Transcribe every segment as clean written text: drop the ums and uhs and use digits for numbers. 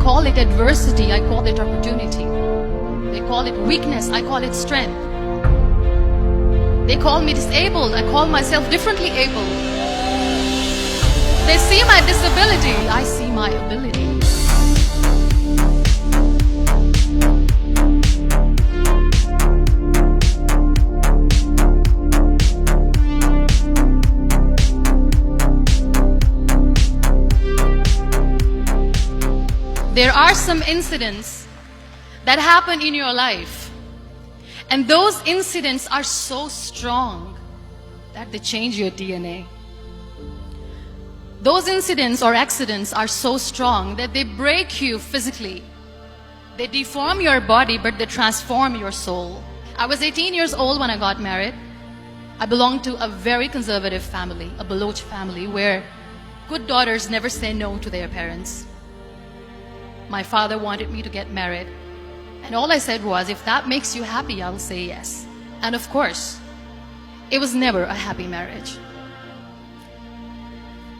call it adversity, I call it opportunity. They call it weakness, I call it strength. They call me disabled, I call myself differently able. They see my disability, I see my ability. There are some incidents that happen in your life, and those incidents are so strong that they change your DNA. Those incidents or accidents are so strong that they break you physically. They deform your body, but they transform your soul. I was 18 years old when I got married. I belonged to a very conservative family, a Baloch family, where good daughters never say no to their parents. My father wanted me to get married, and all I said was, if that makes you happy, I'll say yes. And of course, it was never a happy marriage.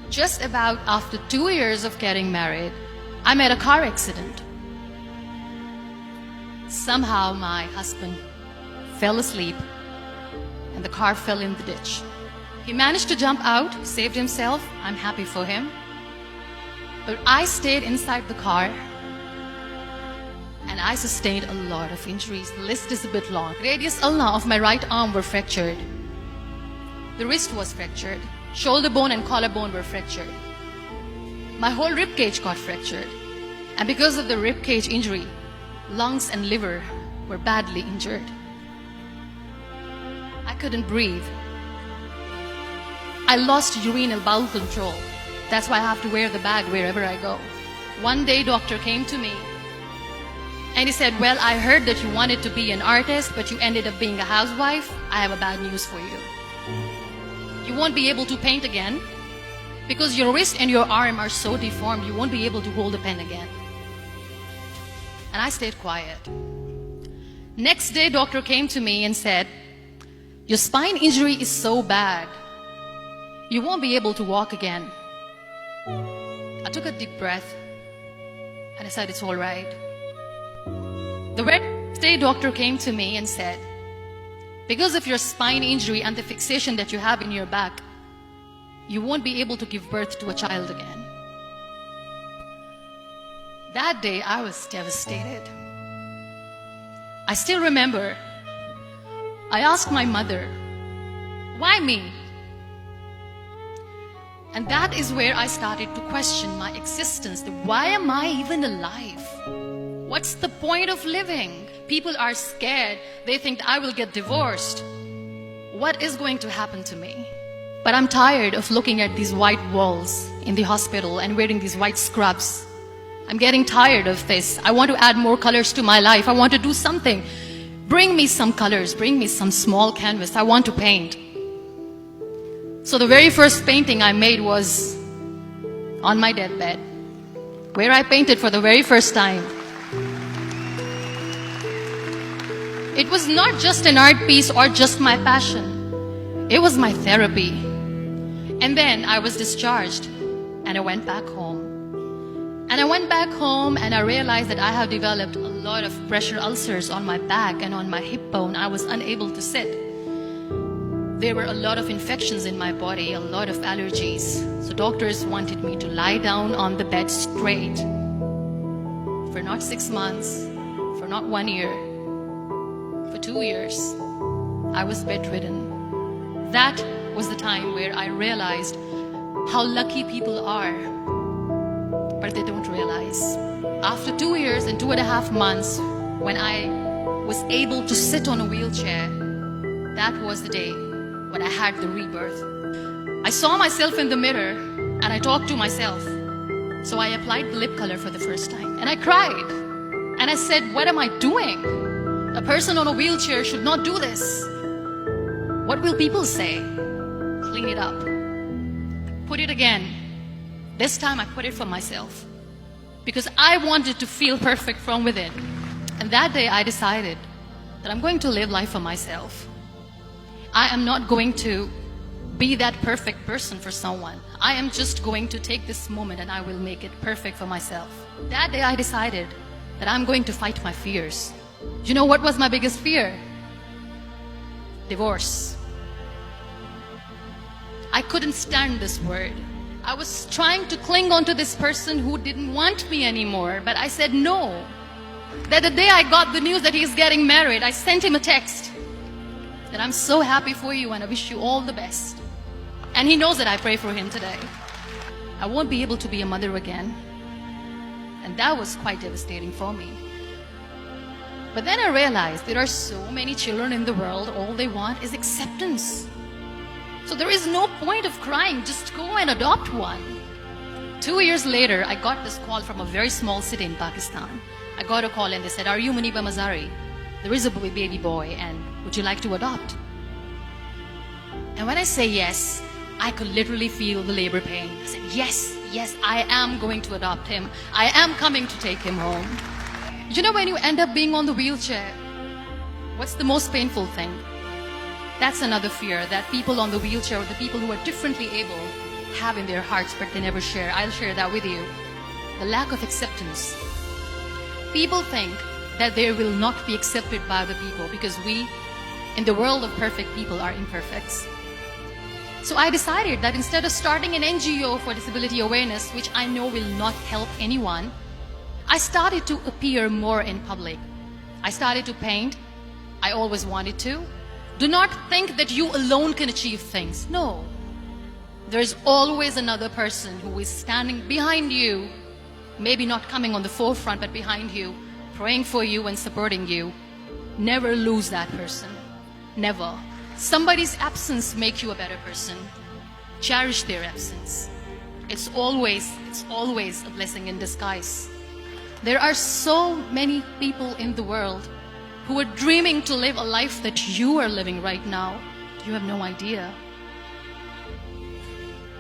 Just about after 2 years of getting married, I met a car accident. Somehow my husband fell asleep and the car fell in the ditch. He managed to jump out, saved himself. I'm happy for him. But I stayed inside the car and I sustained a lot of injuries. The list is a bit long. Radius ulna of my right arm were fractured. The wrist was fractured. Shoulder bone and collarbone were fractured. My whole rib cage got fractured. And because of the rib cage injury, lungs and liver were badly injured. I couldn't breathe. I lost urinary bowel control. That's why I have to wear the bag wherever I go. One day, doctor came to me and he said, well, I heard that you wanted to be an artist, but you ended up being a housewife. I have a bad news for you. You won't be able to paint again because your wrist and your arm are so deformed, you won't be able to hold a pen again. And I stayed quiet. Next day, doctor came to me and said, your spine injury is so bad, you won't be able to walk again. I took a deep breath and I said, it's all right. The next day, doctor came to me and said, because of your spine injury and the fixation that you have in your back, you won't be able to give birth to a child again. That day, I was devastated. I still remember, I asked my mother, why me? And that is where I started to question my existence. Why am I even alive? What's the point of living? People are scared. They think I will get divorced. What is going to happen to me? But I'm tired of looking at these white walls in the hospital and wearing these white scrubs. I'm getting tired of this. I want to add more colors to my life. I want to do something. Bring me some colors. Bring me some small canvas. I want to paint. So the very first painting I made was on my deathbed, where I painted for the very first time. It was not just an art piece or just my passion. It was my therapy. And then I was discharged and I went back home. And I went back home and I realized that I have developed a lot of pressure ulcers on my back and on my hip bone. I was unable to sit. There were a lot of infections in my body, a lot of allergies. So doctors wanted me to lie down on the bed straight for not 6 months, for not 1 year, for 2 years. I was bedridden. That was the time where I realized how lucky people are, but they don't realize. After 2 years and 2.5 months, when I was able to sit on a wheelchair, that was the day when I had the rebirth. I saw myself in the mirror and I talked to myself. So I applied the lip color for the first time and I cried. And I said, what am I doing? A person on a wheelchair should not do this. What will people say? Clean it up. Put it again. This time I put it for myself because I wanted to feel perfect from within. And that day I decided that I'm going to live life for myself. I am not going to be that perfect person for someone. I am just going to take this moment and I will make it perfect for myself. That day I decided that I'm going to fight my fears. You know what was my biggest fear? Divorce. I couldn't stand this word. I was trying to cling on to this person who didn't want me anymore, but I said no. That the day I got the news that he's getting married, I sent him a text that I'm so happy for you and I wish you all the best. And he knows that I pray for him today. I won't be able to be a mother again. And that was quite devastating for me. But then I realized there are so many children in the world, all they want is acceptance. So there is no point of crying, just go and adopt one. 2 years later, I got this call from a very small city in Pakistan. I got a call and they said, "Are you Muniba Mazari? There is a baby boy and would you like to adopt?" And when I say yes, I could literally feel the labor pain. I said, yes, I am going to adopt him. I am coming to take him home. You know, when you end up being on the wheelchair, what's the most painful thing? That's another fear that people on the wheelchair or the people who are differently able have in their hearts, but they never share. I'll share that with you. The lack of acceptance. People think that they will not be accepted by the people because we, in the world of perfect people, are imperfects. So I decided that instead of starting an NGO for disability awareness, which I know will not help anyone, I started to appear more in public. I started to paint. I always wanted to. Do not think that you alone can achieve things. No. There's always another person who is standing behind you, maybe not coming on the forefront, but behind you, praying for you and supporting you. Never lose that person. Never. Somebody's absence makes you a better person. Cherish their absence. It's always a blessing in disguise. There are so many people in the world who are dreaming to live a life that you are living right now. You have no idea.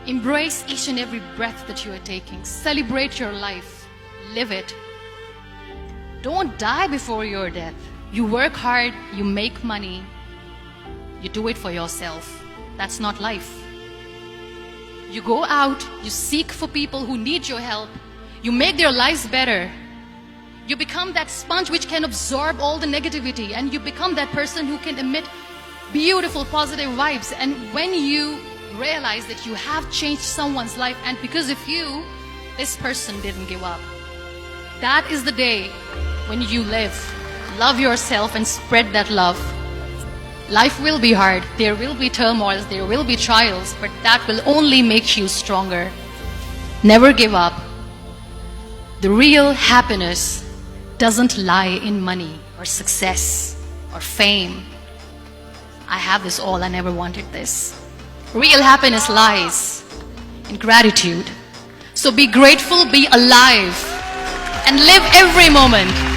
Embrace each and every breath that you are taking. Celebrate your life. Live it. Don't die before your death. You work hard, you make money. You do it for yourself. That's not life. You go out, you seek for people who need your help. You make their lives better. You become that sponge which can absorb all the negativity, and you become that person who can emit beautiful, positive vibes. And when you realize that you have changed someone's life, and because of you, this person didn't give up, that is the day when you live. Love yourself and spread that love. Life will be hard, there will be turmoils, there will be trials, but that will only make you stronger. Never give up. The real happiness doesn't lie in money or success or fame. I have this all, I never wanted this. Real happiness lies in gratitude. So be grateful, be alive, and live every moment.